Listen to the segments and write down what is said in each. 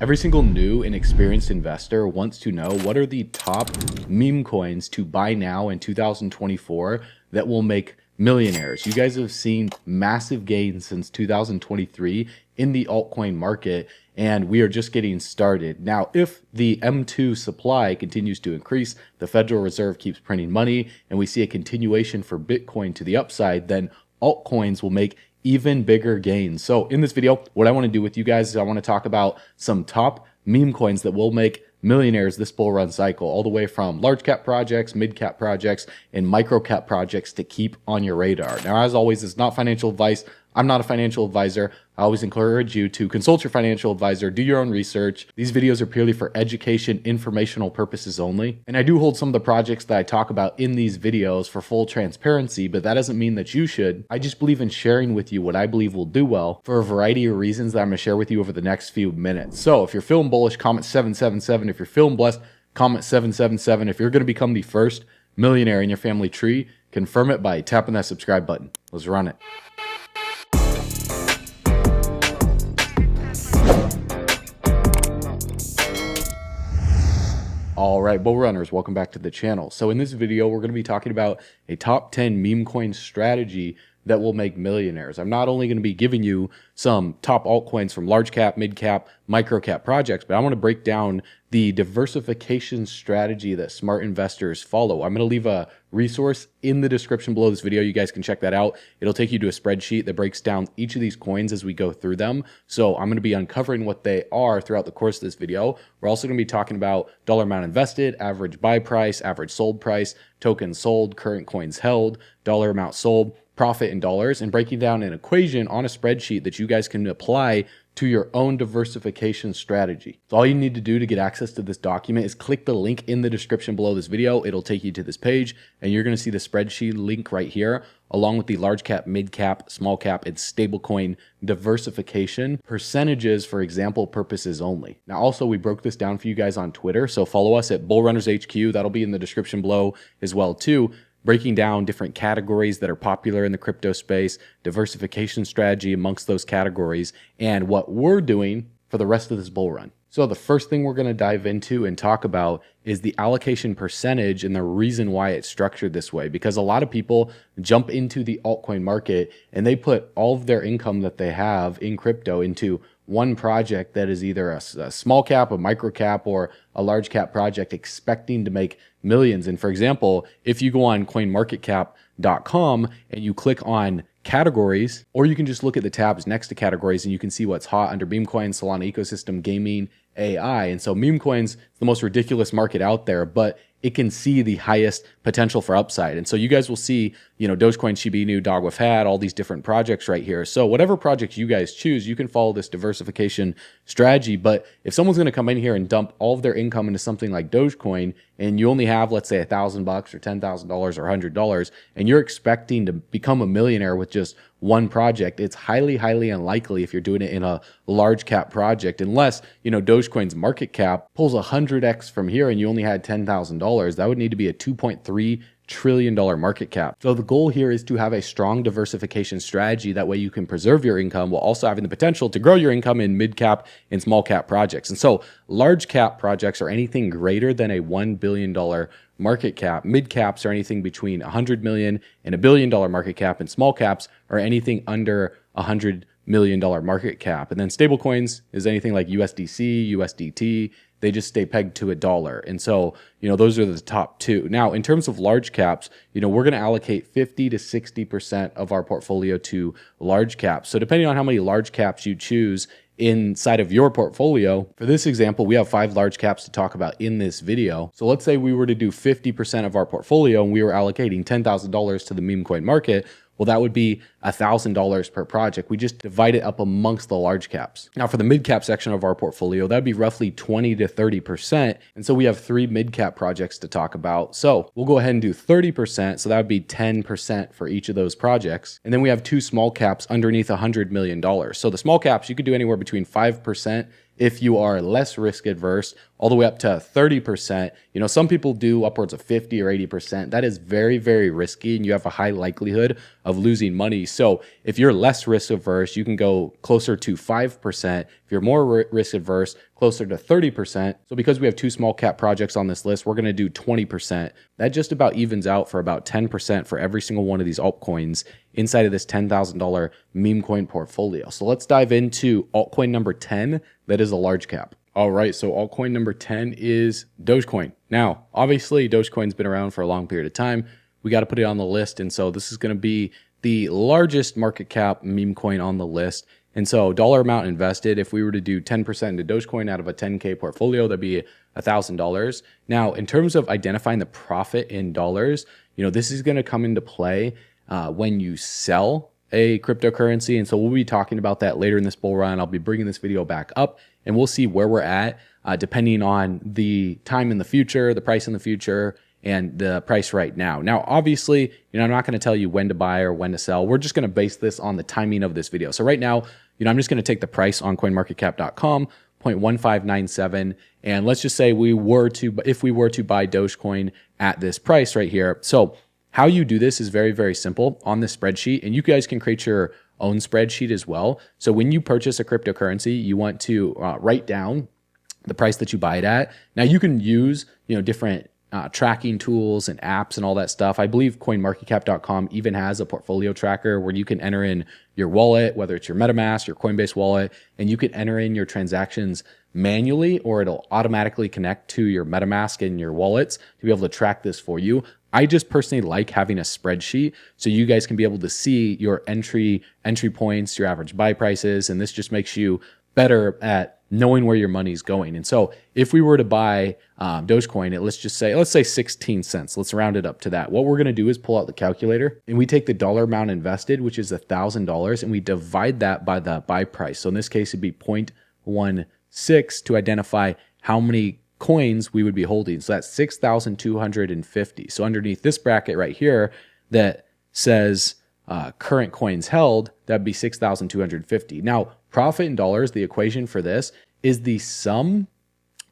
Every single new and experienced investor wants to know what are the top meme coins to buy now in 2024 that will make millionaires. You guys have seen massive gains since 2023 in the altcoin market, and we are just getting started. Now, if the M2 supply continues to increase, the Federal Reserve keeps printing money, and we see a continuation for Bitcoin to the upside, then altcoins will make even bigger gains. So in this video, what I want to do with you guys is I want to talk about some top meme coins that will make millionaires this bull run cycle, all the way from large cap projects, mid cap projects, and micro cap projects to keep on your radar. Now, as always, it's not financial advice. I'm not a financial advisor. I always encourage you to consult your financial advisor, do your own research. These videos are purely for education, informational purposes only. And I do hold some of the projects that I talk about in these videos for full transparency, but that doesn't mean that you should. I just believe in sharing with you what I believe will do well for a variety of reasons that I'm gonna share with you over the next few minutes. So if you're feeling bullish, comment 777. If you're feeling blessed, comment 777. If you're gonna become the first millionaire in your family tree, confirm it by tapping that subscribe button. Let's run it. All right, bull runners, welcome back to the channel. So in this video, we're going to be talking about a top 10 meme coin strategy that will make millionaires. I'm not only going to be giving you some top altcoins from large cap, mid cap, micro cap projects, but I want to break down the diversification strategy that smart investors follow. I'm going to leave a resource in the description below this video. You guys can check that out. It'll take you to a spreadsheet that breaks down each of these coins as we go through them. So I'm going to be uncovering what they are throughout the course of this video. We're also going to be talking about dollar amount invested, average buy price, average sold price, tokens sold, current coins held, dollar amount sold, profit in dollars, and breaking down an equation on a spreadsheet that you guys can apply to your own diversification strategy. So all you need to do to get access to this document is click the link in the description below this video. It'll take you to this page, and you're going to see the spreadsheet link right here, along with the large cap, mid cap, small cap, and stablecoin diversification percentages for example purposes only. Now, also, we broke this down for you guys on Twitter, so follow us at BullRunnersHQ. That'll be in the description below as well too, breaking down different categories that are popular in the crypto space, diversification strategy amongst those categories, and what we're doing for the rest of this bull run. So the first thing we're going to dive into and talk about is the allocation percentage and the reason why it's structured this way. Because a lot of people jump into the altcoin market and they put all of their income that they have in crypto into one project that is either a small cap, a micro cap, or a large cap project, expecting to make millions. And for example, if you go on coinmarketcap.com and you click on categories, or you can just look at the tabs next to categories and you can see what's hot under meme coins, Solana ecosystem, gaming, AI. And so meme coins is the most ridiculous market out there, but it can see the highest potential for upside. And so you guys will see, Dogecoin, Shiba Inu, Dog with Hat, all these different projects right here. So whatever project you guys choose, you can follow this diversification strategy. But if someone's going to come in here and dump all of their income into something like Dogecoin, and you only have, let's say, $1,000 or $10,000 or $100, and you're expecting to become a millionaire with just one project, it's highly, highly unlikely if you're doing it in a large cap project, unless, Dogecoin's market cap pulls 100x from here and you only had $10,000. That would need to be a $2.3 trillion market cap. So the goal here is to have a strong diversification strategy. That way you can preserve your income while also having the potential to grow your income in mid cap and small cap projects. And so large cap projects are anything greater than a $1 billion market cap. Mid caps are anything between 100 million and $1 billion market cap, and small caps are anything under $100 million market cap. And then stable coins is anything like USDC, USDT. They just stay pegged to $1. And so, those are the top two. Now, in terms of large caps, we're going to allocate 50 to 60% of our portfolio to large caps. So depending on how many large caps you choose inside of your portfolio, for this example, we have 5 large caps to talk about in this video. So let's say we were to do 50% of our portfolio and we were allocating $10,000 to the meme coin market. Well, that would be $1,000 per project. We just divide it up amongst the large caps. Now, for the mid cap section of our portfolio, that'd be roughly 20 to 30%. And so we have 3 mid cap projects to talk about. So we'll go ahead and do 30%. So that would be 10% for each of those projects. And then we have 2 small caps underneath $100 million. So the small caps, you could do anywhere between 5% if you are less risk adverse, all the way up to 30%. You know, some people do upwards of 50 or 80%. That is very, very risky, and you have a high likelihood of losing money. So if you're less risk adverse, you can go closer to 5%. If you're more risk adverse, closer to 30%. So because we have 2 small cap projects on this list, we're going to do 20%. That just about evens out for about 10% for every single one of these altcoins inside of this $10,000 meme coin portfolio. So let's dive into altcoin number 10. That is a large cap. All right, so altcoin number 10 is Dogecoin. Now, obviously, Dogecoin's been around for a long period of time. We got to put it on the list, and so this is going to be the largest market cap meme coin on the list. And so dollar amount invested, if we were to do 10% into Dogecoin out of a 10K portfolio, that'd be $1,000. Now, in terms of identifying the profit in dollars, you know, this is going to come into play when you sell a cryptocurrency. And so we'll be talking about that later in this bull run. I'll be bringing this video back up and we'll see where we're at depending on the time in the future, the price in the future, and the price right now. Now, obviously, you know, I'm not going to tell you when to buy or when to sell. We're just going to base this on the timing of this video. So right now, you know, I'm just going to take the price on coinmarketcap.com, 0.1597, and let's just say if we were to buy Dogecoin at this price right here. So how you do this is very, very simple on this spreadsheet, and you guys can create your own spreadsheet as well. So when you purchase a cryptocurrency, you want to write down the price that you buy it at. Now you can use, you know, different tracking tools and apps and all that stuff. I believe coinmarketcap.com even has a portfolio tracker where you can enter in your wallet, whether it's your MetaMask, your Coinbase wallet, and you can enter in your transactions manually, or it'll automatically connect to your MetaMask and your wallets to be able to track this for you. I just personally like having a spreadsheet so you guys can be able to see your entry points, your average buy prices, and this just makes you better at knowing where your money's going. And so if we were to buy Dogecoin at, let's say 16 cents, let's round it up to that. What we're going to do is pull out the calculator and we take the dollar amount invested, which is $1,000, and we divide that by the buy price. So in this case, it'd be 0.16 to identify how many coins we would be holding. So that's 6,250. So underneath this bracket right here that says current coins held, that'd be 6,250. Now, profit in dollars, the equation for this is the sum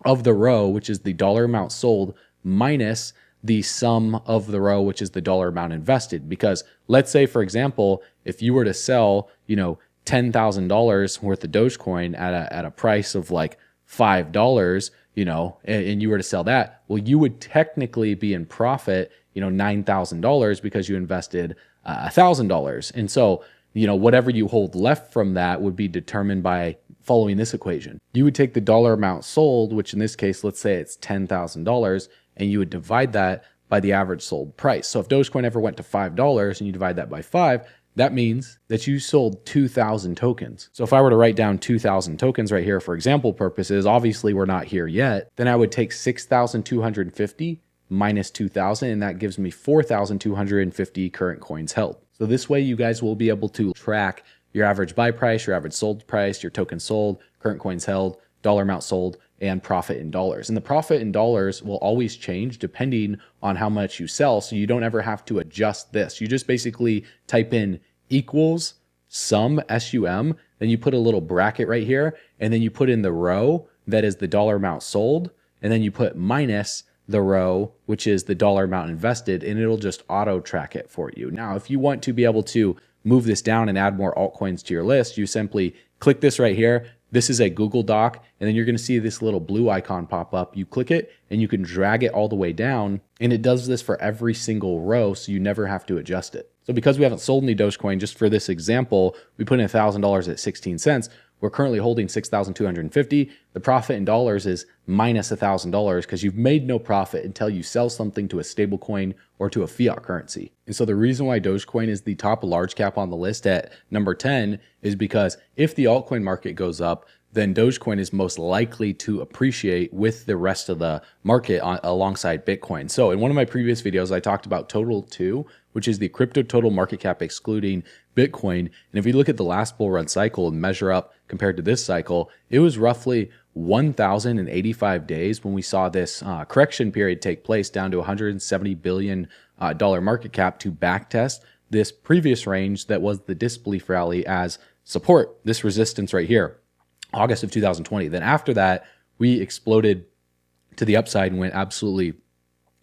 of the row, which is the dollar amount sold, minus the sum of the row, which is the dollar amount invested. Because let's say, for example, if you were to sell, you know, $10,000 worth of Dogecoin at a price of like $5, you know, and you were to sell that, well, you would technically be in profit, you know, $9,000 because you invested $1,000. And so, you know, whatever you hold left from that would be determined by following this equation. You would take the dollar amount sold, which in this case, let's say it's $10,000, and you would divide that by the average sold price. So if Dogecoin ever went to $5 and you divide that by 5, that means that you sold 2,000 tokens. So if I were to write down 2,000 tokens right here for example purposes, obviously we're not here yet, then I would take 6,250 minus 2,000, and that gives me 4,250 current coins held. So this way you guys will be able to track your average buy price, your average sold price, your token sold, current coins held, dollar amount sold, and profit in dollars. And the profit in dollars will always change depending on how much you sell. So you don't ever have to adjust this. You just basically type in equals sum, S-U-M, then you put a little bracket right here, and then you put in the row that is the dollar amount sold, and then you put minus the row, which is the dollar amount invested, and it'll just auto track it for you. Now, if you want to be able to move this down and add more altcoins to your list, you simply click this right here. This is a Google Doc, and then you're going to see this little blue icon pop up. You click it and you can drag it all the way down, and it does this for every single row, so you never have to adjust it. So because we haven't sold any Dogecoin, just for this example, we put in $1,000 at 16 cents. We're currently holding 6,250. The profit in dollars is minus $1,000 because you've made no profit until you sell something to a stable coin or to a fiat currency. And so the reason why Dogecoin is the top large cap on the list at number 10 is because if the altcoin market goes up, then Dogecoin is most likely to appreciate with the rest of the market alongside Bitcoin. So in one of my previous videos, I talked about Total 2, which is the crypto total market cap excluding Bitcoin. And if we look at the last bull run cycle and measure up compared to this cycle, it was roughly 1,085 days when we saw this correction period take place down to $170 billion market cap to backtest this previous range that was the disbelief rally as support, this resistance right here. August of 2020. Then after that, we exploded to the upside and went absolutely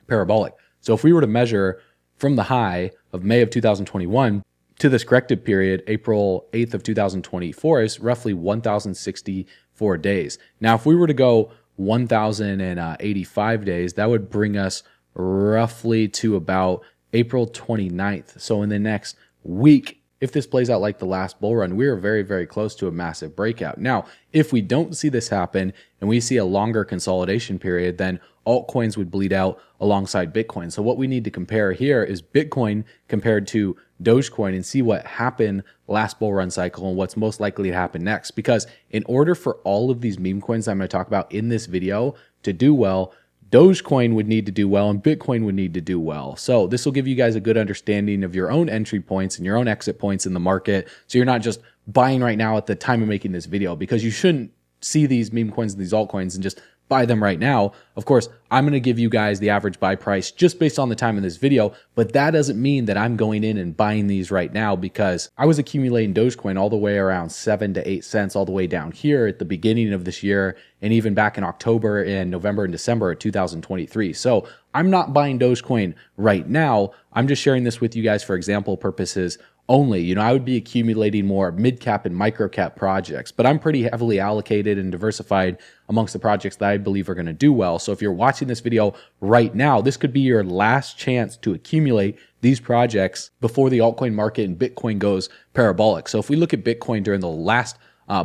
parabolic. So if we were to measure from the high of May of 2021 to this corrective period, April 8th of 2024, is roughly 1,064 days. Now, if we were to go 1,085 days, that would bring us roughly to about April 29th. So in the next week, if this plays out like the last bull run, we are very, very close to a massive breakout. Now, if we don't see this happen and we see a longer consolidation period, then altcoins would bleed out alongside Bitcoin. So what we need to compare here is Bitcoin compared to Dogecoin and see what happened last bull run cycle and what's most likely to happen next. Because in order for all of these meme coins that I'm going to talk about in this video to do well, Dogecoin would need to do well and Bitcoin would need to do well. So this will give you guys a good understanding of your own entry points and your own exit points in the market. So you're not just buying right now at the time of making this video, because you shouldn't see these meme coins and these altcoins and just buy them right now. Of course, I'm going to give you guys the average buy price just based on the time in this video, but that doesn't mean that I'm going in and buying these right now, because I was accumulating Dogecoin all the way around 7 to 8 cents all the way down here at the beginning of this year, and even back in October and November and December of 2023. So I'm not buying Dogecoin right now. I'm just sharing this with you guys for example purposes only. You know, I would be accumulating more mid-cap and micro-cap projects, but I'm pretty heavily allocated and diversified amongst the projects that I believe are going to do well. So if you're watching this video right now, this could be your last chance to accumulate these projects before the altcoin market and Bitcoin goes parabolic. So if we look at Bitcoin during the last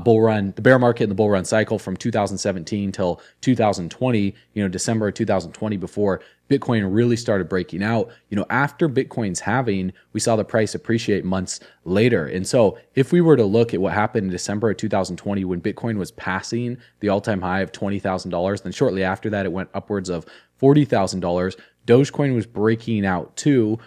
bull run, the bear market and the bull run cycle from 2017 till 2020, December of 2020, before Bitcoin really started breaking out, after Bitcoin's halving, we saw the price appreciate months later. And so if we were to look at what happened in December of 2020 when Bitcoin was passing the all-time high of $20,000, then shortly after that, it went upwards of $40,000. Dogecoin was breaking out too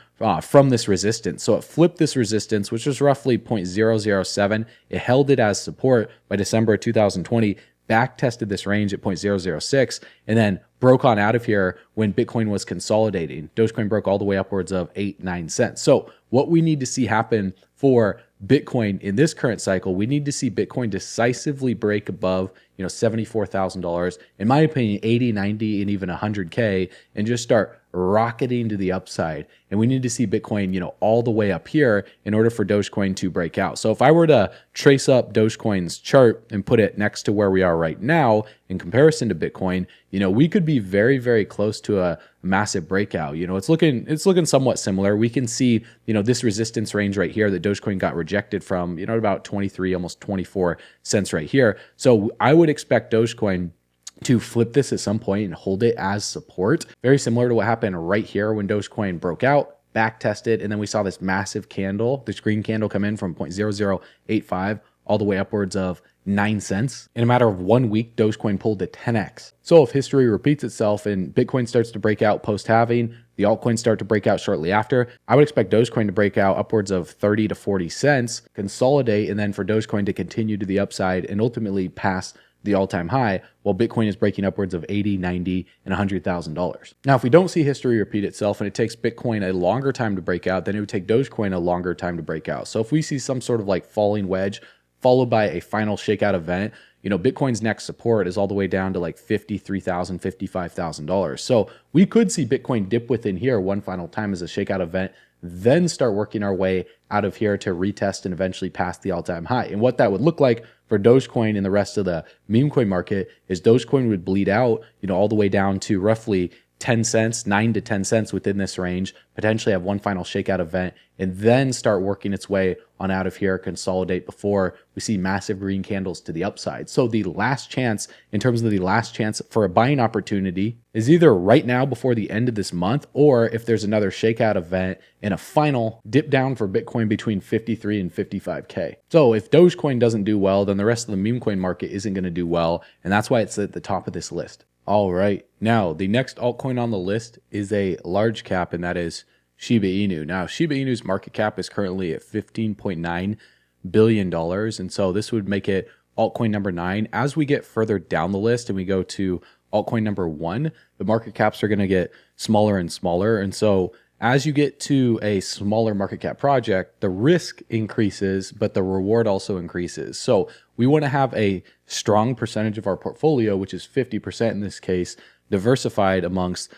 from this resistance. So it flipped this resistance, which was roughly 0.007. It held it as support by December of 2020, back tested this range at 0.006, and then broke on out of here when Bitcoin was consolidating. Dogecoin broke all the way upwards of 8-9 cents. So what we need to see happen for Bitcoin in this current cycle, we need to see Bitcoin decisively break above, $74,000, in my opinion, 80, 90, and even 100K, and just start rocketing to the upside. And we need to see Bitcoin, all the way up here in order for Dogecoin to break out. So if I were to trace up Dogecoin's chart and put it next to where we are right now in comparison to Bitcoin, we could be very, very close to a massive breakout. It's looking somewhat similar. We can see, this resistance range right here that Dogecoin got rejected from, at about 23, almost 24 cents right here. So I would expect Dogecoin to flip this at some point and hold it as support. Very similar to what happened right here when Dogecoin broke out, back tested, and then we saw this massive candle, this green candle come in from 0.0085 all the way upwards of 9 cents. In a matter of 1 week, Dogecoin pulled to 10x. So if history repeats itself and Bitcoin starts to break out post-halving, the altcoins start to break out shortly after, I would expect Dogecoin to break out upwards of 30 to 40 cents, consolidate, and then for Dogecoin to continue to the upside and ultimately pass the all-time high, while Bitcoin is breaking upwards of 80, 90, and $100,000. Now, if we don't see history repeat itself and it takes Bitcoin a longer time to break out, then it would take Dogecoin a longer time to break out. So if we see some sort of like falling wedge followed by a final shakeout event, Bitcoin's next support is all the way down to like $53,000, $55,000. So we could see Bitcoin dip within here one final time as a shakeout event, then start working our way out of here to retest and eventually pass the all-time high. And what that would look like for Dogecoin and the rest of the meme coin market is Dogecoin would bleed out, all the way down to roughly 10 cents, 9 to 10 cents within this range, potentially have one final shakeout event, and then start working its way on out of here, consolidate before we see massive green candles to the upside. So the last chance, in terms of the last chance for a buying opportunity, is either right now before the end of this month, or if there's another shakeout event and a final dip down for Bitcoin between 53 and 55K. So if Dogecoin doesn't do well, then the rest of the meme coin market isn't going to do well, and that's why it's at the top of this list. All right, now the next altcoin on the list is a large cap, and that is Shiba Inu. Now, Shiba Inu's market cap is currently at $15.9 billion, and so this would make it altcoin number 9. As we get further down the list and we go to altcoin number 1, the market caps are going to get smaller and smaller, and so as you get to a smaller market cap project, the risk increases, but the reward also increases. So we want to have a strong percentage of our portfolio, which is 50% in this case, diversified amongst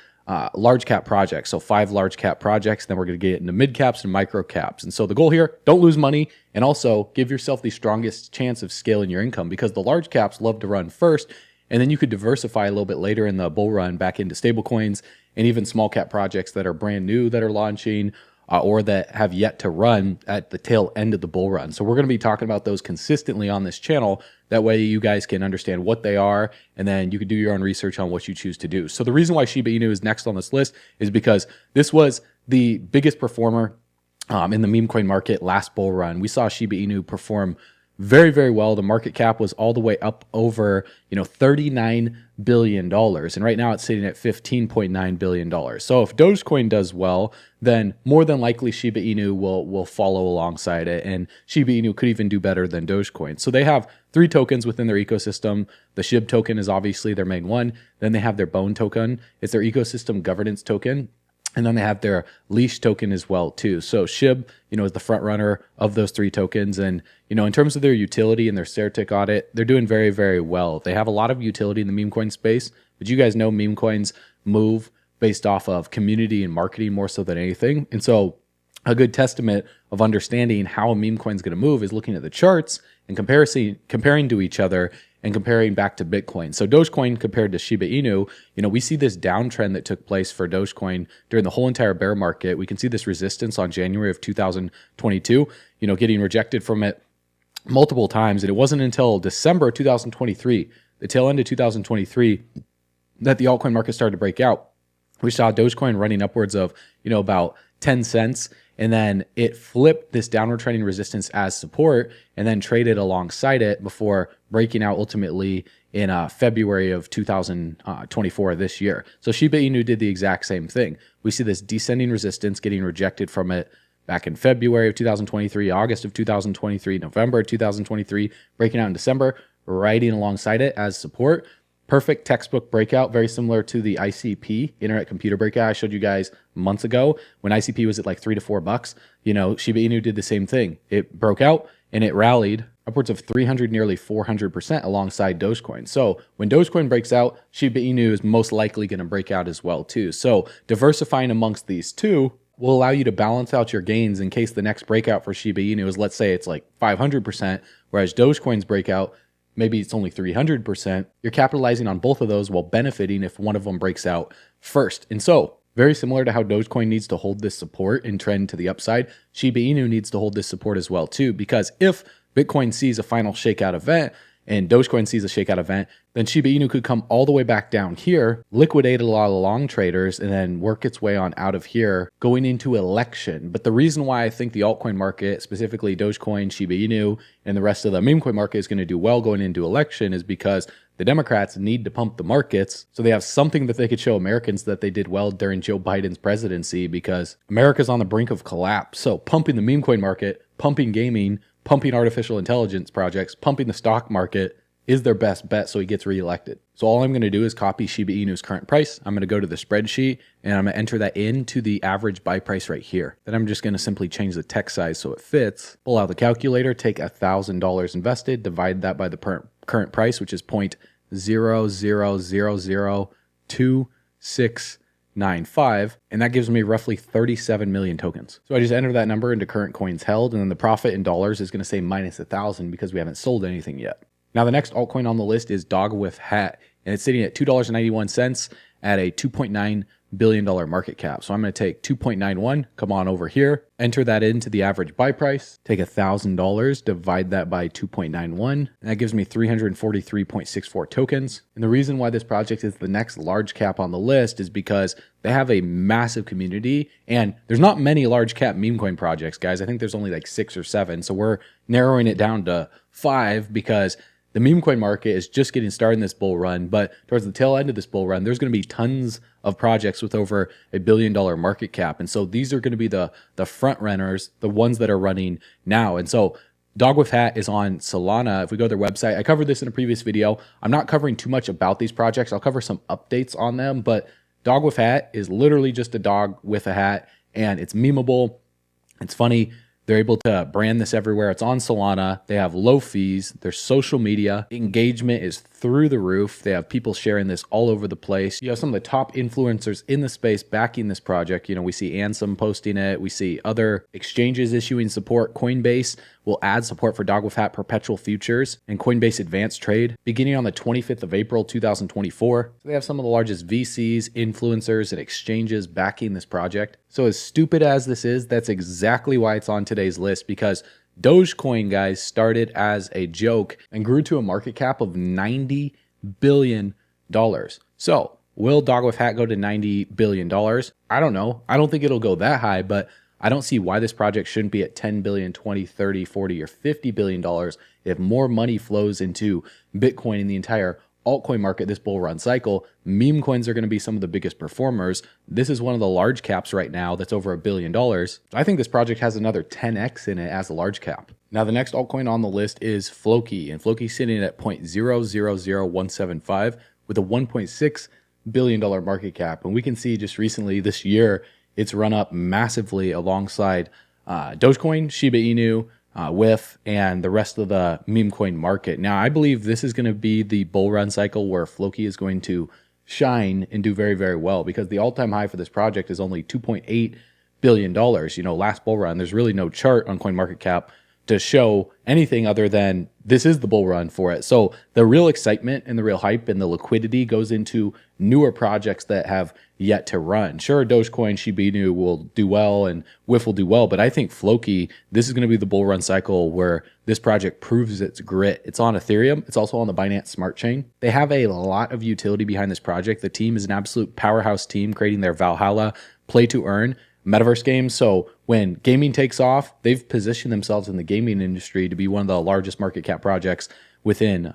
large cap projects. So 5 large cap projects, then we're going to get into mid caps and micro caps. And so the goal here, don't lose money, and also give yourself the strongest chance of scaling your income, because the large caps love to run first, and then you could diversify a little bit later in the bull run back into stable coins and even small cap projects that are brand new that are launching or that have yet to run at the tail end of the bull run. So we're going to be talking about those consistently on this channel. That way you guys can understand what they are, and then you can do your own research on what you choose to do. So the reason why Shiba Inu is next on this list is because this was the biggest performer in the meme coin market last bull run. We saw Shiba Inu perform very, very well. The market cap was all the way up over, $39 billion. And right now it's sitting at $15.9 billion. So if Dogecoin does well, then more than likely Shiba Inu will follow alongside it. And Shiba Inu could even do better than Dogecoin. So they have 3 tokens within their ecosystem. The SHIB token is obviously their main one. Then they have their Bone token. It's their ecosystem governance token. And then they have their leash token as well too. So SHIB, is the front runner of those 3 tokens. And, in terms of their utility and their CerTick audit, they're doing very, very well. They have a lot of utility in the meme coin space, but you guys know meme coins move based off of community and marketing more so than anything. And so a good testament of understanding how a meme coin is going to move is looking at the charts and comparing to each other and comparing back to Bitcoin. So Dogecoin compared to Shiba Inu, we see this downtrend that took place for Dogecoin during the whole entire bear market. We can see this resistance on January of 2022, getting rejected from it multiple times. And it wasn't until December 2023, the tail end of 2023, that the altcoin market started to break out. We saw Dogecoin running upwards of, about 10 cents. And then it flipped this downward trending resistance as support and then traded alongside it before breaking out ultimately in February of 2024 this year. So Shiba Inu did the exact same thing. We see this descending resistance getting rejected from it back in February of 2023, August of 2023, November of 2023, breaking out in December, riding alongside it as support. Perfect textbook breakout, very similar to the ICP, Internet Computer Breakout I showed you guys months ago when ICP was at like $3 to $4. Shiba Inu did the same thing. It broke out and it rallied upwards of 300, nearly 400% alongside Dogecoin. So when Dogecoin breaks out, Shiba Inu is most likely going to break out as well too. So diversifying amongst these two will allow you to balance out your gains in case the next breakout for Shiba Inu is, let's say it's like 500%, whereas Dogecoin's breakout, maybe it's only 300%. You're capitalizing on both of those while benefiting if one of them breaks out first. And so very similar to how Dogecoin needs to hold this support and trend to the upside, Shiba Inu needs to hold this support as well too, because if Bitcoin sees a final shakeout event and Dogecoin sees a shakeout event, then Shiba Inu could come all the way back down here, liquidate a lot of long traders, and then work its way on out of here going into election. But the reason why I think the altcoin market, specifically Dogecoin, Shiba Inu, and the rest of the meme coin market is going to do well going into election is because the Democrats need to pump the markets so they have something that they could show Americans that they did well during Joe Biden's presidency, because America's on the brink of collapse. So pumping the meme coin market, pumping gaming, pumping artificial intelligence projects, pumping the stock market is their best bet so he gets reelected. So all I'm going to do is copy Shiba Inu's current price. I'm going to go to the spreadsheet and I'm going to enter that into the average buy price right here. Then I'm just going to simply change the text size so it fits. Pull out the calculator, take $1,000 invested, divide that by the current price, which is 0.00002695, and that gives me roughly 37 million tokens. So I just enter that number into current coins held, and then the profit in dollars is going to say minus 1,000 because we haven't sold anything yet. Now the next altcoin on the list is Dog with Hat, and it's sitting at $2.91 at a $2.9 billion market cap. So I'm going to take 2.91, come on over here, enter that into the average buy price, take $1,000, divide that by 2.91, and that gives me 343.64 tokens. And the reason why this project is the next large cap on the list is because they have a massive community, and there's not many large cap meme coin projects, guys. I think there's only like 6 or 7. So we're narrowing it down to 5 because the meme coin market is just getting started in this bull run, but towards the tail end of this bull run, there's going to be tons of projects with over $1 billion market cap. And so these are going to be the front runners, the ones that are running now. And so Dog with Hat is on Solana. If we go to their website, I covered this in a previous video. I'm not covering too much about these projects. I'll cover some updates on them, but Dog with Hat is literally just a dog with a hat, and it's memeable. It's funny. They're able to brand this everywhere. It's on Solana. They have low fees. Their social media engagement is through the roof. They have people sharing this all over the place. You have some of the top influencers in the space backing this project. You know, we see Ansem posting it. We see other exchanges issuing support. Coinbase will add support for Dog with Hat perpetual futures and Coinbase Advanced Trade beginning on the 25th of April, 2024. So they have some of the largest VCs, influencers, and exchanges backing this project. So as stupid as this is, that's exactly why it's on today's list, because Dogecoin, guys, started as a joke and grew to a market cap of $90 billion. So will Dog with Hat go to $90 billion? I don't know. I don't think it'll go that high, but I don't see why this project shouldn't be at 10 billion, 20, 30, 40, or $50 billion if more money flows into Bitcoin in the entire altcoin market this bull run cycle. Meme coins are going to be some of the biggest performers. This is one of the large caps right now that's over $1 billion. I think this project has another 10x in it as a large cap. Now, the next altcoin on the list is Floki, and Floki's sitting at 0.000175 with a $1.6 billion market cap. And we can see just recently this year, it's run up massively alongside Dogecoin, Shiba Inu, WIF, and the rest of the meme coin market. Now, I believe this is going to be the bull run cycle where Floki is going to shine and do very, very well, because the all-time high for this project is only $2.8 billion. You know, last bull run, there's really no chart on CoinMarketCap to show anything other than this is the bull run for it. So the real excitement and the real hype and the liquidity goes into newer projects that have yet to run. Sure, Dogecoin, Shiba Inu will do well and WIF will do well, but I think Floki, this is going to be the bull run cycle where this project proves its grit. It's on Ethereum. It's also on the Binance Smart Chain. They have a lot of utility behind this project. The team is an absolute powerhouse team creating their Valhalla play to earn metaverse games. So when gaming takes off, they've positioned themselves in the gaming industry to be one of the largest market cap projects within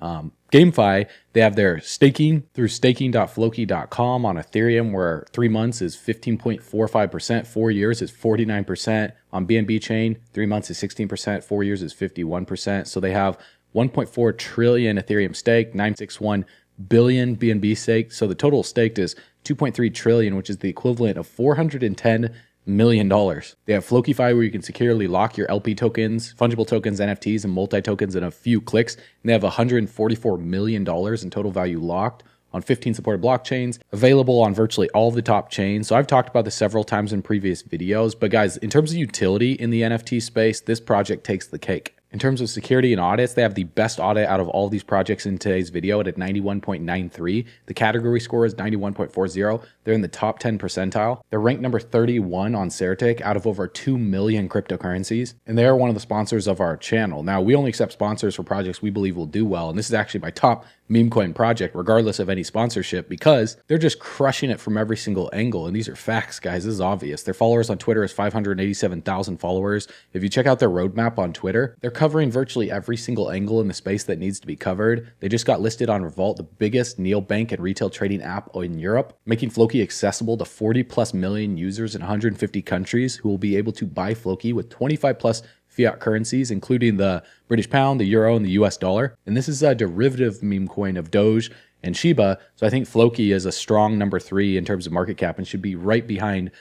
GameFi. They have their staking through staking.floki.com on Ethereum, where 3 months is 15.45%, 4 years is 49%. On BNB chain, 3 months is 16%, 4 years is 51%. So they have 1.4 trillion Ethereum stake, 961 billion BNB stake. So the total staked is 2.3 trillion, which is the equivalent of $410 million. They have FlokiFi, where you can securely lock your LP tokens, fungible tokens, NFTs, and multi-tokens in a few clicks. And they have $144 million in total value locked on 15 supported blockchains, available on virtually all the top chains. So I've talked about this several times in previous videos, but guys, in terms of utility in the NFT space, this project takes the cake. In terms of security and audits, they have the best audit out of all these projects in today's video at 91.93. The category score is 91.40. They're in the top 10 percentile. They're ranked number 31 on Certic out of over 2 million cryptocurrencies. And they are one of the sponsors of our channel. Now, we only accept sponsors for projects we believe will do well. And this is actually my top meme coin project, regardless of any sponsorship, because they're just crushing it from every single angle. And these are facts, guys. This is obvious. Their followers on Twitter is 587,000 followers. If you check out their roadmap on Twitter, they're covering virtually every single angle in the space that needs to be covered. They just got listed on Revolt, the biggest neobank and retail trading app in Europe, making Floki accessible to 40 plus million users in 150 countries who will be able to buy Floki with 25 plus fiat currencies, including the British pound, the euro, and the US dollar. And this is a derivative meme coin of Doge and Shiba. So I think Floki is a strong number 3 in terms of market cap and should be right behind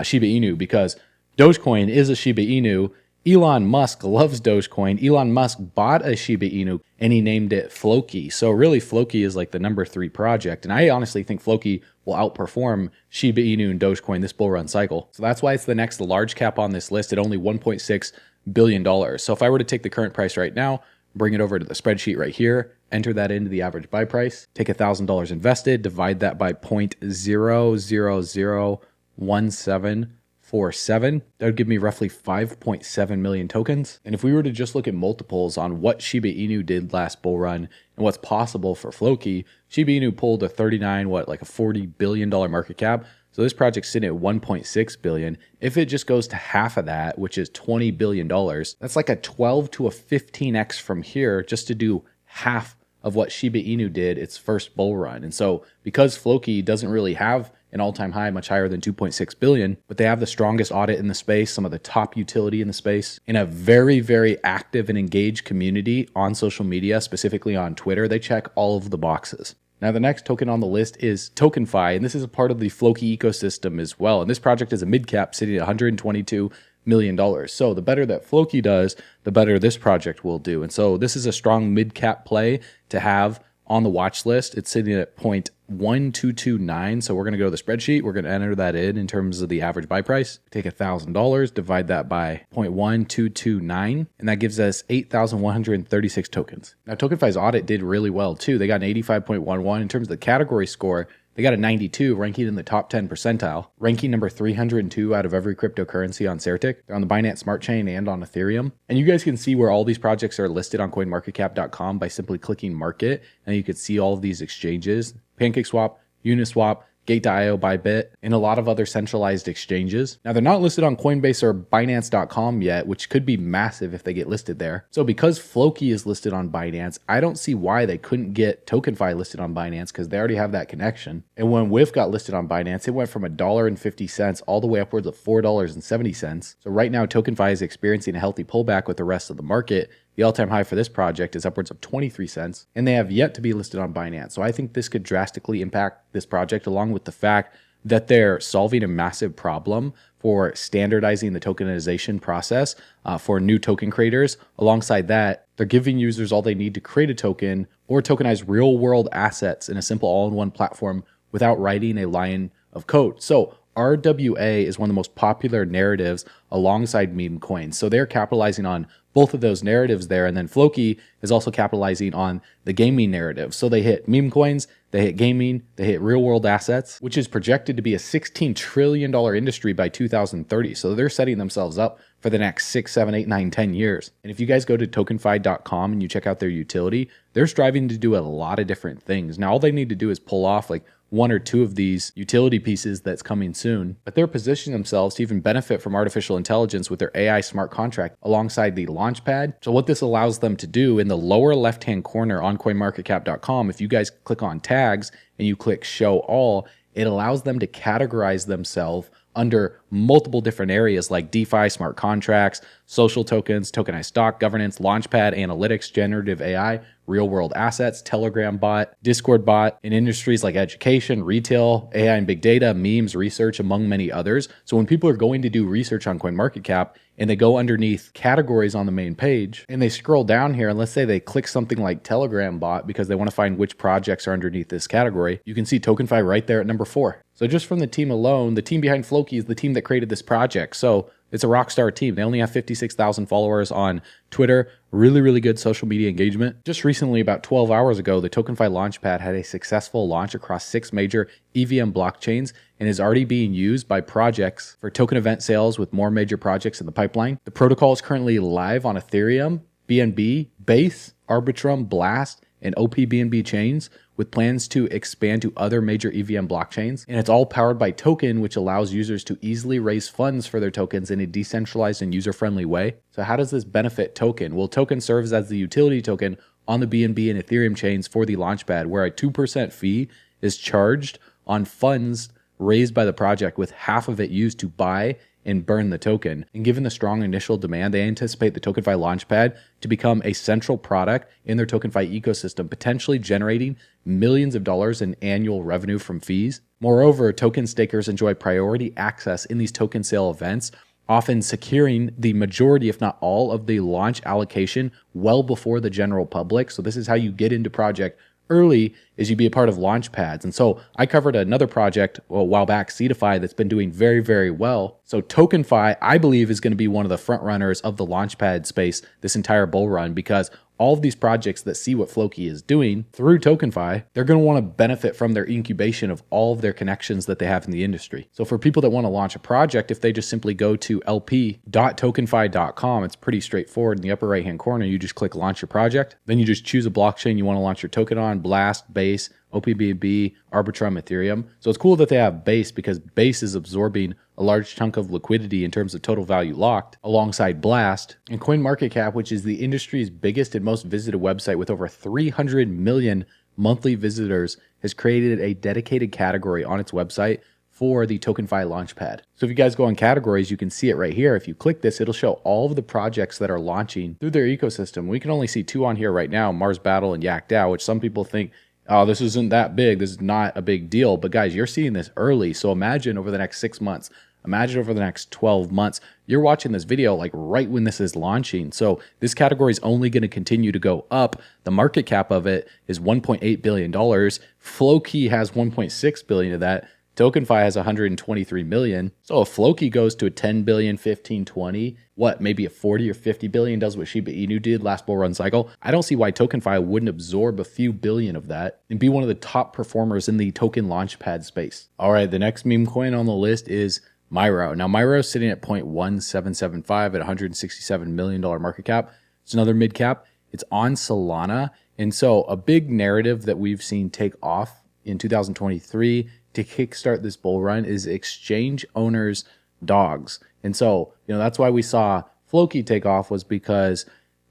Shiba Inu, because Dogecoin is a Shiba Inu. Elon Musk loves Dogecoin. Elon Musk bought a Shiba Inu and he named it Floki. So really Floki is like the number 3 project. And I honestly think Floki will outperform Shiba Inu and Dogecoin this bull run cycle. So that's why it's the next large cap on this list at only $1.6 billion. So if I were to take the current price right now, bring it over to the spreadsheet right here, enter that into the average buy price, take $1,000 invested, divide that by 0.0001747. That would give me roughly 5.7 million tokens. And if we were to just look at multiples on what Shiba Inu did last bull run and what's possible for Floki, Shiba Inu pulled a 39, like a $40 billion market cap. So this project's sitting at 1.6 billion. If it just goes to half of that, which is $20 billion, that's like a 12 to a 15x from here just to do half of what Shiba Inu did its first bull run. And so because Floki doesn't really have an all-time high much higher than 2.6 billion, but they have the strongest audit in the space, some of the top utility in the space, in a very, very active and engaged community on social media, specifically on Twitter, they check all of the boxes. Now, the next token on the list is TokenFi, and this is a part of the Floki ecosystem as well. And this project is a mid-cap sitting at $122 million. So the better that Floki does, the better this project will do. And so this is a strong mid-cap play to have on the watch list. It's sitting at 0.1229. So we're going to go to the spreadsheet. We're going to enter that in terms of the average buy price. Take $1,000, divide that by 0.1229, and that gives us 8,136 tokens. Now, TokenFi's audit did really well too. They got an 85.11 in terms of the category score. They got a 92, ranking in the top 10 percentile, ranking number 302 out of every cryptocurrency on Certic. They're on the Binance Smart Chain and on Ethereum. And you guys can see where all these projects are listed on coinmarketcap.com by simply clicking market. And you can see all of these exchanges: PancakeSwap, Uniswap, Gate.io, Bybit, and a lot of other centralized exchanges. Now, they're not listed on Coinbase or Binance.com yet, which could be massive if they get listed there. So because Floki is listed on Binance, I don't see why they couldn't get TokenFi listed on Binance, because they already have that connection. And when WIF got listed on Binance, it went from $1.50 all the way upwards of $4.70. So right now, TokenFi is experiencing a healthy pullback with the rest of the market. The all-time high for this project is upwards of 23 cents, and they have yet to be listed on Binance. So I think this could drastically impact this project, along with the fact that they're solving a massive problem for standardizing the tokenization process for new token creators. Alongside that, they're giving users all they need to create a token or tokenize real-world assets in a simple all-in-one platform without writing a line of code. So RWA is one of the most popular narratives alongside meme coins. So they're capitalizing on both of those narratives there. And then Floki is also capitalizing on the gaming narrative. So they hit meme coins, they hit gaming, they hit real world assets, which is projected to be a $16 trillion industry by 2030. So they're setting themselves up for the next 6, 7, 8, 9, 10 years. And if you guys go to tokenfi.com and you check out their utility, they're striving to do a lot of different things. Now, all they need to do is pull off like one or two of these utility pieces that's coming soon, but they're positioning themselves to even benefit from artificial intelligence with their AI smart contract alongside the launchpad. So what this allows them to do, in the lower left-hand corner on coinmarketcap.com, if you guys click on tags and you click show all, it allows them to categorize themselves under multiple different areas like DeFi, smart contracts, social tokens, tokenized stock, governance, launchpad, analytics, generative AI, real world assets, Telegram bot, Discord bot, in industries like education, retail, AI and big data, memes, research, among many others. So when people are going to do research on CoinMarketCap and they go underneath categories on the main page and they scroll down here, and let's say they click something like Telegram bot because they want to find which projects are underneath this category, you can see TokenFi right there at number 4. So just from the team alone, the team behind Floki is the team that created this project. So it's a rock star team. They only have 56,000 followers on Twitter. Really, really good social media engagement. Just recently, about 12 hours ago, the TokenFi Launchpad had a successful launch across 6 major EVM blockchains and is already being used by projects for token event sales, with more major projects in the pipeline. The protocol is currently live on Ethereum, BNB, Base, Arbitrum, Blast, and OPBNB chains, with plans to expand to other major EVM blockchains. And it's all powered by Token, which allows users to easily raise funds for their tokens in a decentralized and user-friendly way. So how does this benefit Token? Well, Token serves as the utility token on the BNB and Ethereum chains for the Launchpad, where a 2% fee is charged on funds raised by the project, with half of it used to buy and burn the token. And given the strong initial demand, they anticipate the TokenFi Launchpad to become a central product in their TokenFi ecosystem, potentially generating millions of dollars in annual revenue from fees. Moreover, token stakers enjoy priority access in these token sale events, often securing the majority, if not all, of the launch allocation well before the general public. So this is how you get into project early, is you be a part of launchpads. And so I covered another project a while back, Seedify, that's been doing very, very well. So TokenFi, I believe, is going to be one of the front runners of the launchpad space this entire bull run, because all of these projects that see what Floki is doing through TokenFi, they're going to want to benefit from their incubation of all of their connections that they have in the industry. So for people that want to launch a project, if they just simply go to lp.tokenfi.com, it's pretty straightforward. In the upper right-hand corner, you just click launch your project. Then you just choose a blockchain you want to launch your token on: Blast, Base, OPBNB, Arbitrum, Ethereum. So it's cool that they have Base, because Base is absorbing a large chunk of liquidity in terms of total value locked, alongside Blast. And CoinMarketCap, which is the industry's biggest and most visited website with over 300 million monthly visitors, has created a dedicated category on its website for the TokenFi Launchpad. So if you guys go on categories, you can see it right here. If you click this, it'll show all of the projects that are launching through their ecosystem. We can only see 2 on here right now: Mars Battle and Yak DAO, which some people think oh, this isn't that big. This is not a big deal. But guys, you're seeing this early. So imagine over the next 6 months, imagine over the next 12 months, you're watching this video like right when this is launching. So this category is only going to continue to go up. The market cap of it is $1.8 billion. Flowkey has 1.6 billion of that. TokenFi has 123 million. So if Flowkey goes to a 10 billion, 15, 20, what, maybe a 40 or 50 billion does what Shiba Inu did last bull run cycle, I don't see why TokenFi wouldn't absorb a few billion of that and be one of the top performers in the token launchpad space. All right, the next meme coin on the list is Miro. Now Miro is sitting at 0.1775 at $167 million market cap. It's another mid cap. It's on Solana. And so a big narrative that we've seen take off in 2023 to kickstart this bull run is exchange owners' dogs. And so, that's why we saw Flowkey take off, was because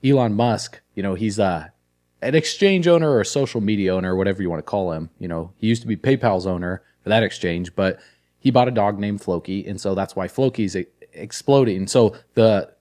Elon Musk, he's an exchange owner or a social media owner, whatever you want to call him. He used to be PayPal's owner for that exchange, but he bought a dog named Flowkey. And so that's why Flowkey's exploding. So the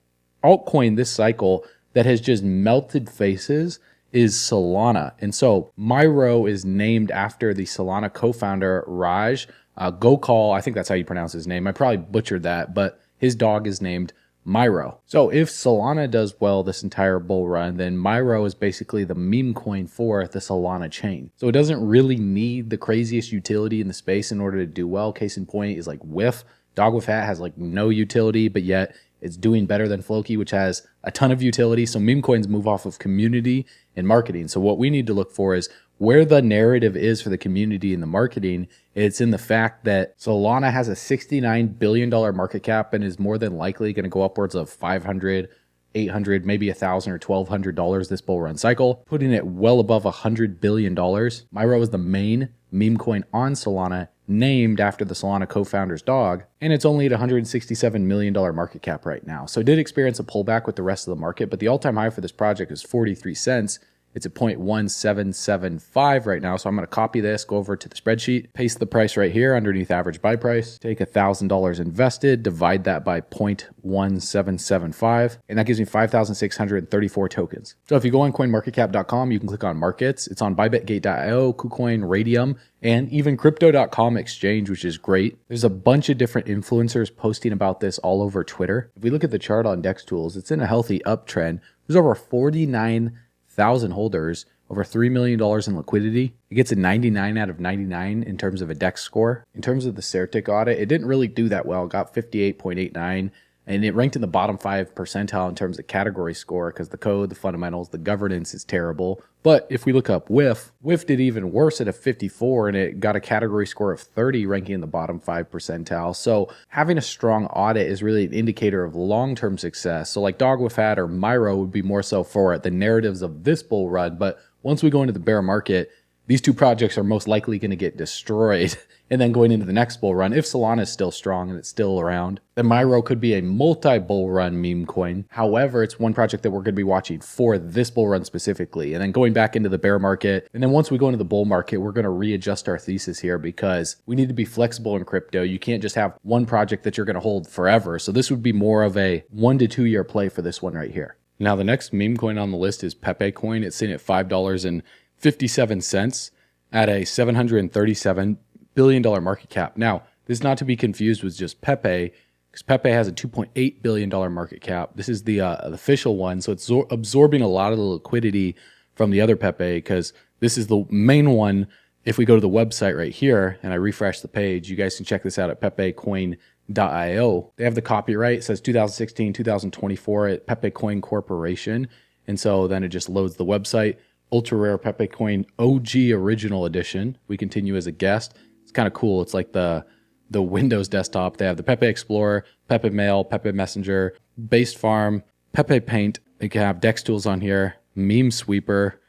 altcoin this cycle that has just melted faces is Solana. And so Miro is named after the Solana co-founder, Raj Gokal. I think that's how you pronounce his name. I probably butchered that, but his dog is named Miro. So if Solana does well this entire bull run, then Miro is basically the meme coin for the Solana chain. So it doesn't really need the craziest utility in the space in order to do well. Case in point is like WIF. Dog with Hat has like no utility, but yet it's doing better than Flowkey, which has a ton of utility. So meme coins move off of community and marketing. So what we need to look for is where the narrative is for the community and the marketing. It's in the fact that Solana has a $69 billion market cap and is more than likely going to go upwards of 500, 800, maybe $1,000 or $1,200 this bull run cycle, putting it well above $100 billion. Miro is the main meme coin on Solana, named after the Solana co-founder's dog, and it's only at $167 million market cap right now. So it did experience a pullback with the rest of the market, but the all-time high for this project is 43 cents. It's at 0.1775 right now. So I'm going to copy this, go over to the spreadsheet, paste the price right here underneath average buy price, take $1,000 invested, divide that by 0.1775, and that gives me 5,634 tokens. So if you go on coinmarketcap.com, you can click on markets. It's on buybetgate.io, KuCoin, Radium, and even crypto.com exchange, which is great. There's a bunch of different influencers posting about this all over Twitter. If we look at the chart on Dex Tools, it's in a healthy uptrend. There's over 49,000 holders, over $3 million in liquidity. It gets a 99 out of 99 in terms of a DEX score. In terms of the Certic audit, it didn't really do that well. It got 58.89, and it ranked in the bottom 5 percentile in terms of category score because the code, the fundamentals, the governance is terrible. But if we look up WIF did even worse at a 54, and it got a category score of 30, ranking in the bottom 5 percentile. So having a strong audit is really an indicator of long-term success. So like Dog with Hat or Miro would be more so for the narratives of this bull run. But once we go into the bear market, these two projects are most likely going to get destroyed. And then going into the next bull run, if Solana is still strong and it's still around, then Miro could be a multi-bull run meme coin. However, it's one project that we're going to be watching for this bull run specifically. And then going back into the bear market. And then once we go into the bull market, we're going to readjust our thesis here because we need to be flexible in crypto. You can't just have one project that you're going to hold forever. So this would be more of a 1 to 2 year play for this one right here. Now, the next meme coin on the list is Pepe coin. It's sitting at $5.57 at a $737 billion market cap. Now, this is not to be confused with just Pepe, because Pepe has a $2.8 billion market cap. This is the official one, so it's absorbing a lot of the liquidity from the other Pepe, because this is the main one. If we go to the website right here and I refresh the page, you guys can check this out at pepecoin.io. They have the copyright. It says 2016, 2024 at Pepe Coin Corporation. And so then it just loads the website. Ultra rare Pepe Coin OG Original Edition. We continue as a guest. It's kind of cool. It's like the Windows desktop. They have the Pepe Explorer, Pepe Mail, Pepe Messenger, Based Farm, Pepe Paint. They can have Dex Tools on here, Meme Sweeper,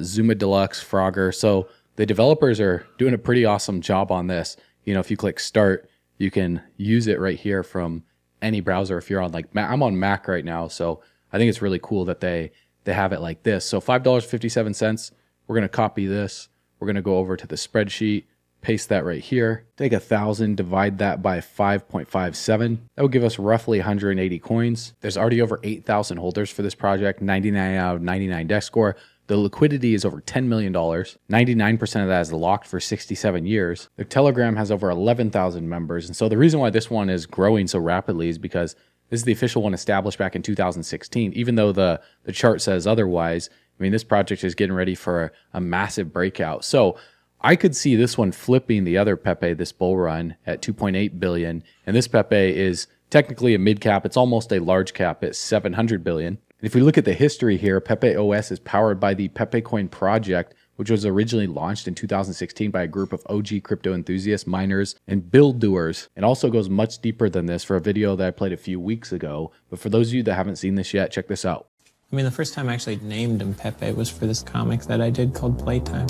Zuma Deluxe, Frogger. So the developers are doing a pretty awesome job on this. If you click Start, you can use it right here from any browser. If you're on I'm on Mac right now, so I think it's really cool that they have it like this. So $5.57. We're going to copy this. We're going to go over to the spreadsheet, paste that right here. Take 1,000, divide that by 5.57. That would give us roughly 180 coins. There's already over 8,000 holders for this project, 99 out of 99 DEX score, The liquidity is over $10 million. 99% of that is locked for 67 years. Their Telegram has over 11,000 members. And so the reason why this one is growing so rapidly is because this is the official one established back in 2016, even though the chart says otherwise. I mean, this project is getting ready for a massive breakout. So I could see this one flipping the other Pepe, this bull run, at 2.8 billion. And this Pepe is technically a mid cap. It's almost a large cap at 700 billion. And if we look at the history here, Pepe OS is powered by the Pepe Coin project, which was originally launched in 2016 by a group of OG crypto enthusiasts, miners, and build doers. It also goes much deeper than this for a video that I played a few weeks ago. But for those of you that haven't seen this yet, check this out. I mean, the first time I actually named him Pepe was for this comic that I did called Playtime.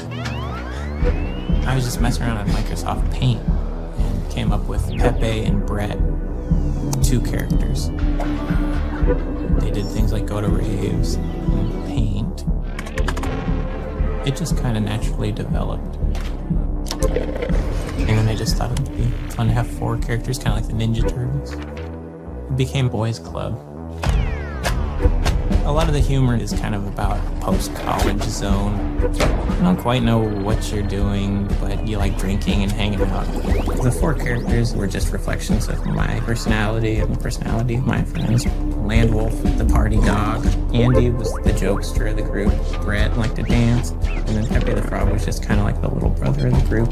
I was just messing around on Microsoft Paint and came up with Pepe and Brett, 2 characters. They did things like go to raves and paint. It just kind of naturally developed. And then I just thought it would be fun to have 4 characters, kind of like the Ninja Turtles. It became Boys Club. A lot of the humor is kind of about post-college zone. You don't quite know what you're doing, but you like drinking and hanging out. The 4 characters were just reflections of my personality and the personality of my friends. Landwolf, the party dog. Andy was the jokester of the group. Brett liked to dance. And then Pepe the Frog was just kind of like the little brother of the group.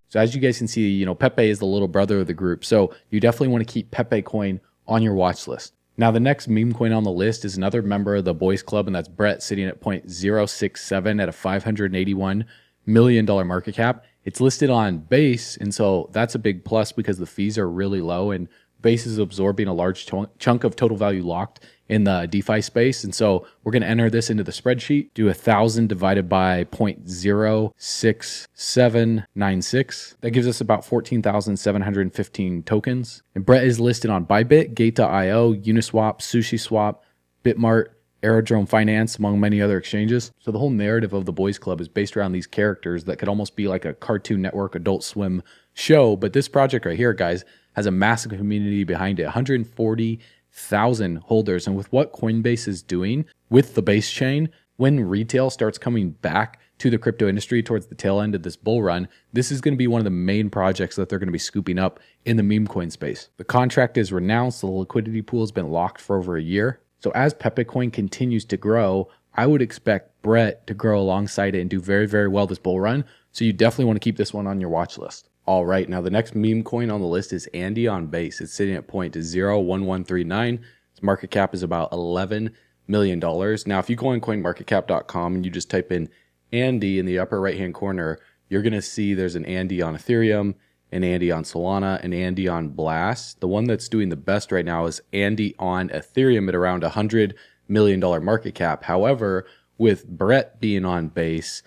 So as you guys can see, Pepe is the little brother of the group. So you definitely want to keep Pepe coin on your watch list. Now, the next meme coin on the list is another member of the Boys Club, and that's Brett, sitting at 0.067 at a $581 million market cap. It's listed on Base, and so that's a big plus because the fees are really low, and Base is absorbing a large chunk of total value locked in the DeFi space. And so we're going to enter this into the spreadsheet, do 1,000 divided by 0.06796. That gives us about 14,715 tokens. And Brett is listed on Bybit, Gate.io, Uniswap, SushiSwap, Bitmart, Aerodrome Finance, among many other exchanges. So the whole narrative of the Boys Club is based around these characters that could almost be like a Cartoon Network, Adult Swim show. But this project right here, guys, has a massive community behind it, 140,000 holders. And with what Coinbase is doing with the Base chain, when retail starts coming back to the crypto industry towards the tail end of this bull run, this is going to be one of the main projects that they're going to be scooping up in the meme coin space. The contract is renounced. The liquidity pool has been locked for over a year. So as Pepe Coin continues to grow, I would expect Brett to grow alongside it and do very, very well this bull run. So you definitely want to keep this one on your watch list. All right, now the next meme coin on the list is Andy on Base. It's sitting at 0.01139. Its market cap is about $11 million. Now, if you go on coinmarketcap.com and you just type in Andy in the upper right-hand corner, you're going to see there's an Andy on Ethereum, an Andy on Solana, an Andy on Blast. The one that's doing the best right now is Andy on Ethereum at around $100 million market cap. However, with Brett being on Base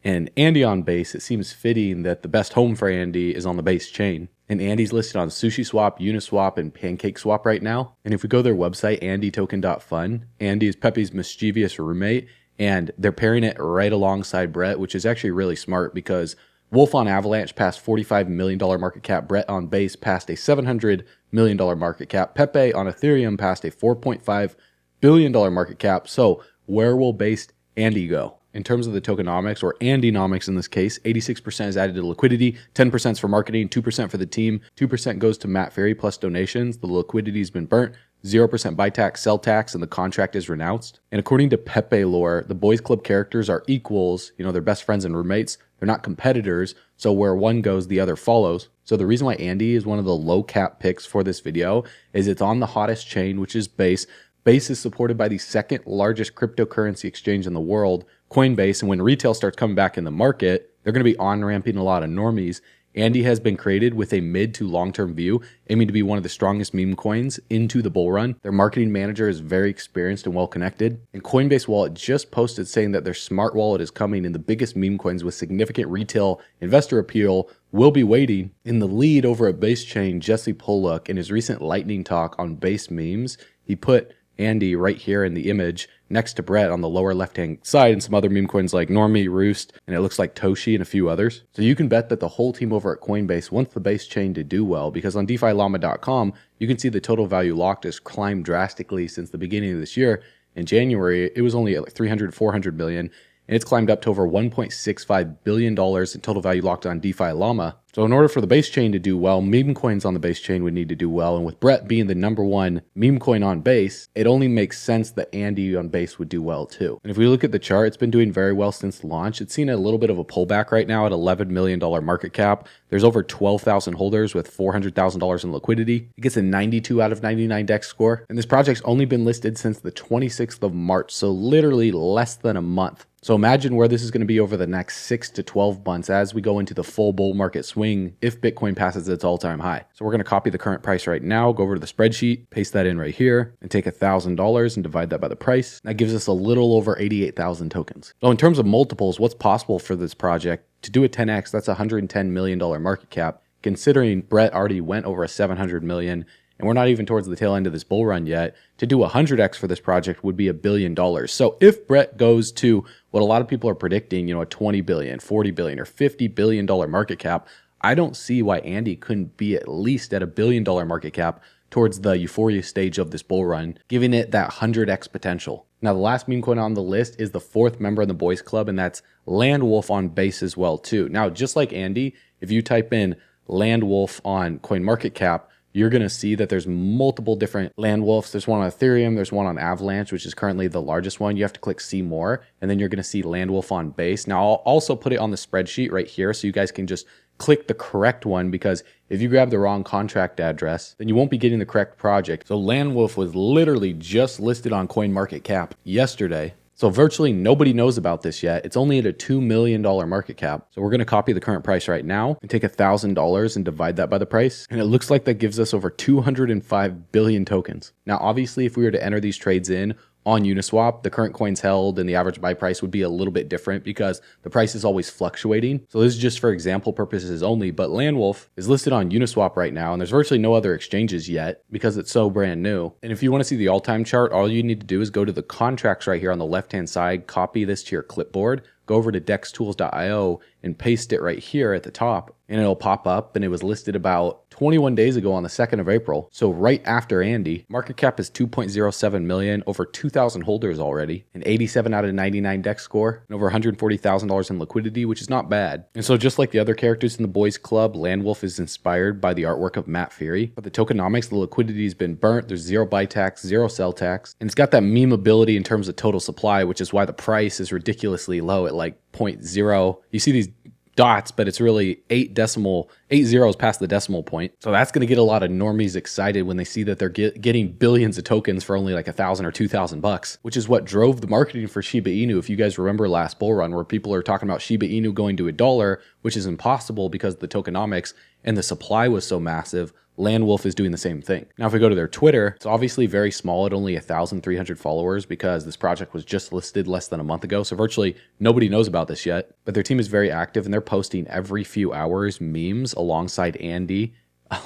and Andy on Base, it seems fitting that the best home for Andy is on the Base chain. And Andy's listed on SushiSwap, Uniswap, and PancakeSwap right now. And if we go to their website, andytoken.fun, Andy is Pepe's mischievous roommate, and they're pairing it right alongside Brett, which is actually really smart because Wolf on Avalanche passed $45 million market cap. Brett on Base passed a $700 million market cap. Pepe on Ethereum passed a $4.5 billion market cap. So where will Based Andy go? In terms of the tokenomics, or Andynomics in this case, 86% is added to liquidity, 10% is for marketing, 2% for the team, 2% goes to Matt Ferry plus donations. The liquidity has been burnt, 0% buy tax, sell tax, and the contract is renounced. And according to Pepe lore, the Boys Club characters are equals, they're best friends and roommates. They're not competitors, so where one goes, the other follows. So the reason why Andy is one of the low cap picks for this video is it's on the hottest chain, which is Base. Base is supported by the second largest cryptocurrency exchange in the world, Coinbase. And when retail starts coming back in the market, they're going to be on-ramping a lot of normies. Andy has been created with a mid to long-term view, aiming to be one of the strongest meme coins into the bull run. Their marketing manager is very experienced and well-connected. And Coinbase Wallet just posted saying that their smart wallet is coming, and the biggest meme coins with significant retail investor appeal will be waiting. In the lead over at Base Chain, Jesse Pollock, in his recent lightning talk on Base memes, he put Andy right here in the image next to Brett on the lower left-hand side, and some other meme coins like Normie, Roost, and it looks like Toshi and a few others. So you can bet that the whole team over at Coinbase wants the base chain to do well, because on DeFiLlama.com, you can see the total value locked has climbed drastically since the beginning of this year. In January, it was only at like 300, 400 million, and it's climbed up to over $1.65 billion in total value locked on DeFi Llama. So in order for the base chain to do well, meme coins on the base chain would need to do well. And with Brett being the #1 meme coin on base, it only makes sense that Andy on base would do well too. And if we look at the chart, it's been doing very well since launch. It's seen a little bit of a pullback right now at $11 million market cap. There's over 12,000 holders with $400,000 in liquidity. It gets a 92 out of 99 DEX score. And this project's only been listed since the 26th of March, so literally less than a month. So imagine where this is going to be over the next 6 to 12 months as we go into the full bull market swing if Bitcoin passes its all-time high. So we're going to copy the current price right now, go over to the spreadsheet, paste that in right here, and take $1,000 and divide that by the price. That gives us a little over 88,000 tokens. So in terms of multiples, what's possible for this project? To do a 10x, that's a $110 million market cap. Considering Brett already went over a $700 million, and we're not even towards the tail end of this bull run yet, to do 100x for this project would be $1 billion. So if Brett goes to what a lot of people are predicting, a 20 billion, 40 billion, or $50 billion market cap, I don't see why Andy couldn't be at least at $1 billion market cap towards the euphoria stage of this bull run, giving it that 100x potential. Now, the last meme coin on the list is the 4th member in the boys club, and that's Landwolf on base as well too. Now, just like Andy, if you type in Landwolf on CoinMarketCap, you're going to see that there's multiple different Landwolfs. There's one on Ethereum. There's one on Avalanche, which is currently the largest one. You have to click see more, and then you're going to see Landwolf on base. Now, I'll also put it on the spreadsheet right here so you guys can just click the correct one, because if you grab the wrong contract address, then you won't be getting the correct project. So Landwolf was literally just listed on CoinMarketCap yesterday. So virtually nobody knows about this yet. It's only at a $2 million market cap. So we're going to copy the current price right now and take $1,000 and divide that by the price. And it looks like that gives us over 205 billion tokens. Now, obviously, if we were to enter these trades in on Uniswap, the current coins held and the average buy price would be a little bit different because the price is always fluctuating. So this is just for example purposes only, but Landwolf is listed on Uniswap right now, and there's virtually no other exchanges yet because it's so brand new. And if you want to see the all-time chart, all you need to do is go to the contracts right here on the left-hand side, copy this to your clipboard, go over to dextools.io and paste it right here at the top, and it'll pop up. And it was listed about 21 days ago on the 2nd of April. So right after Andy, market cap is 2.07 million, over 2,000 holders already, an 87 out of 99 DEX score, and over $140,000 in liquidity, which is not bad. And so just like the other characters in the boys club, Landwolf is inspired by the artwork of Matt Fury. But the tokenomics, the liquidity has been burnt. There's zero buy tax, zero sell tax, and it's got that meme ability in terms of total supply, which is why the price is ridiculously low at like 0.0. You see these dots, but it's really 8 zeros past the decimal point. So that's going to get a lot of normies excited when they see that they're getting billions of tokens for only like $1,000 or $2,000, which is what drove the marketing for Shiba Inu. If you guys remember last bull run, where people are talking about Shiba Inu going to $1, which is impossible because the tokenomics and the supply was so massive, Landwolf is doing the same thing. Now, if we go to their Twitter, it's obviously very small at only 1,300 followers because this project was just listed less than a month ago. So virtually nobody knows about this yet, but their team is very active and they're posting every few hours memes alongside Andy,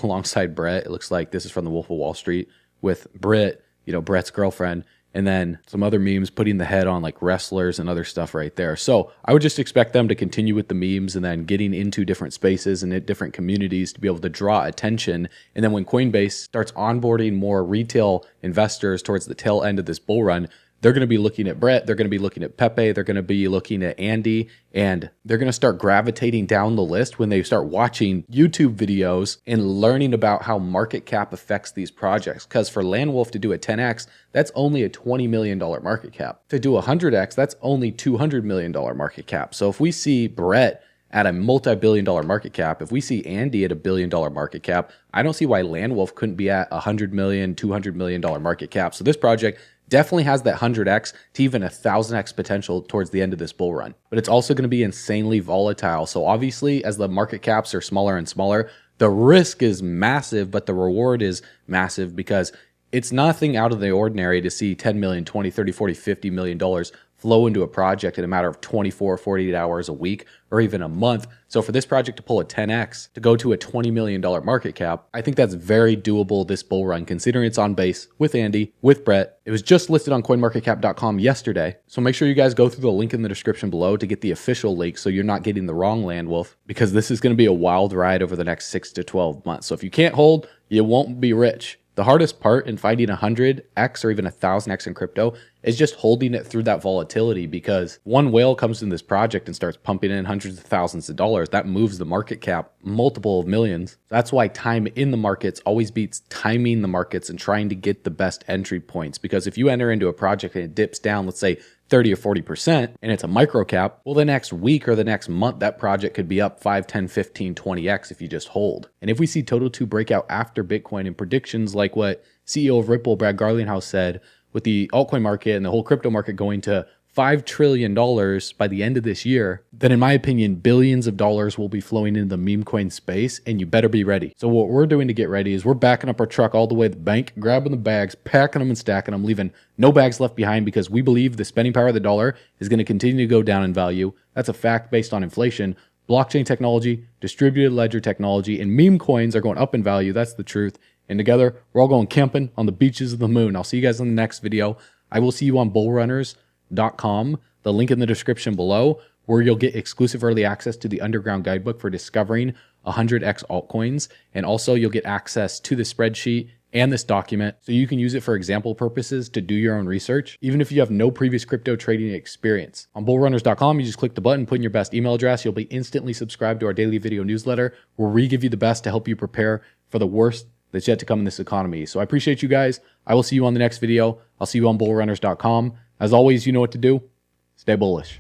alongside Brett. It looks like this is from the Wolf of Wall Street with Britt, Brett's girlfriend, and then some other memes putting the head on like wrestlers and other stuff right there. So I would just expect them to continue with the memes and then getting into different spaces and at different communities to be able to draw attention. And then when Coinbase starts onboarding more retail investors towards the tail end of this bull run, they're going to be looking at Brett, they're going to be looking at Pepe, they're going to be looking at Andy, and they're going to start gravitating down the list when they start watching YouTube videos and learning about how market cap affects these projects. Because for Landwolf to do a 10x, that's only a $20 million market cap. To do a 100x, that's only $200 million market cap. So if we see Brett at a multi-billion-dollar market cap, if we see Andy at a billion-dollar market cap, I don't see why Landwolf couldn't be at $100 million, $200 million market cap. So this project definitely has that 100x to even 1,000x potential towards the end of this bull run. But it's also going to be insanely volatile. So obviously, as the market caps are smaller and smaller, the risk is massive, but the reward is massive because it's nothing out of the ordinary to see 10 million, 20, 30, 40, $50 million flow into a project in a matter of 24, 48 hours a week, or even a month. So for this project to pull a 10x to go to a $20 million market cap, I think that's very doable this bull run, considering it's on base with Andy, with Brett. It was just listed on coinmarketcap.com yesterday. So make sure you guys go through the link in the description below to get the official link so you're not getting the wrong land wolf, because this is going to be a wild ride over the next 6 to 12 months. So if you can't hold, you won't be rich. The hardest part in finding 100x or even 1000x in crypto is just holding it through that volatility, because one whale comes in this project and starts pumping in hundreds of thousands of dollars. That moves the market cap multiple of millions. That's why time in the markets always beats timing the markets and trying to get the best entry points. Because if you enter into a project and it dips down, let's say 30 or 40%, and it's a micro cap, well, the next week or the next month, that project could be up 5, 10, 15, 20x if you just hold. And if we see Total 2 breakout after Bitcoin and predictions like what CEO of Ripple, Brad Garlinghouse, said, with the altcoin market and the whole crypto market going to $5 trillion by the end of this year, then in my opinion, billions of dollars will be flowing into the meme coin space, and you better be ready. So what we're doing to get ready is we're backing up our truck all the way to the bank, grabbing the bags, packing them and stacking them, leaving no bags left behind, because we believe the spending power of the dollar is going to continue to go down in value. That's a fact based on inflation. Blockchain technology, distributed ledger technology, and meme coins are going up in value. That's the truth. And together, we're all going camping on the beaches of the moon. I'll see you guys in the next video. I will see you on bullrunners.com, the link in the description below, where you'll get exclusive early access to the underground guidebook for discovering 100x altcoins. And also you'll get access to the spreadsheet and this document, so you can use it for example purposes to do your own research, even if you have no previous crypto trading experience. On bullrunners.com, you just click the button, put in your best email address. You'll be instantly subscribed to our daily video newsletter, where we give you the best to help you prepare for the worst that's yet to come in this economy. So I appreciate you guys. I will see you on the next video. I'll see you on bullrunners.com. As always, you know what to do. Stay bullish.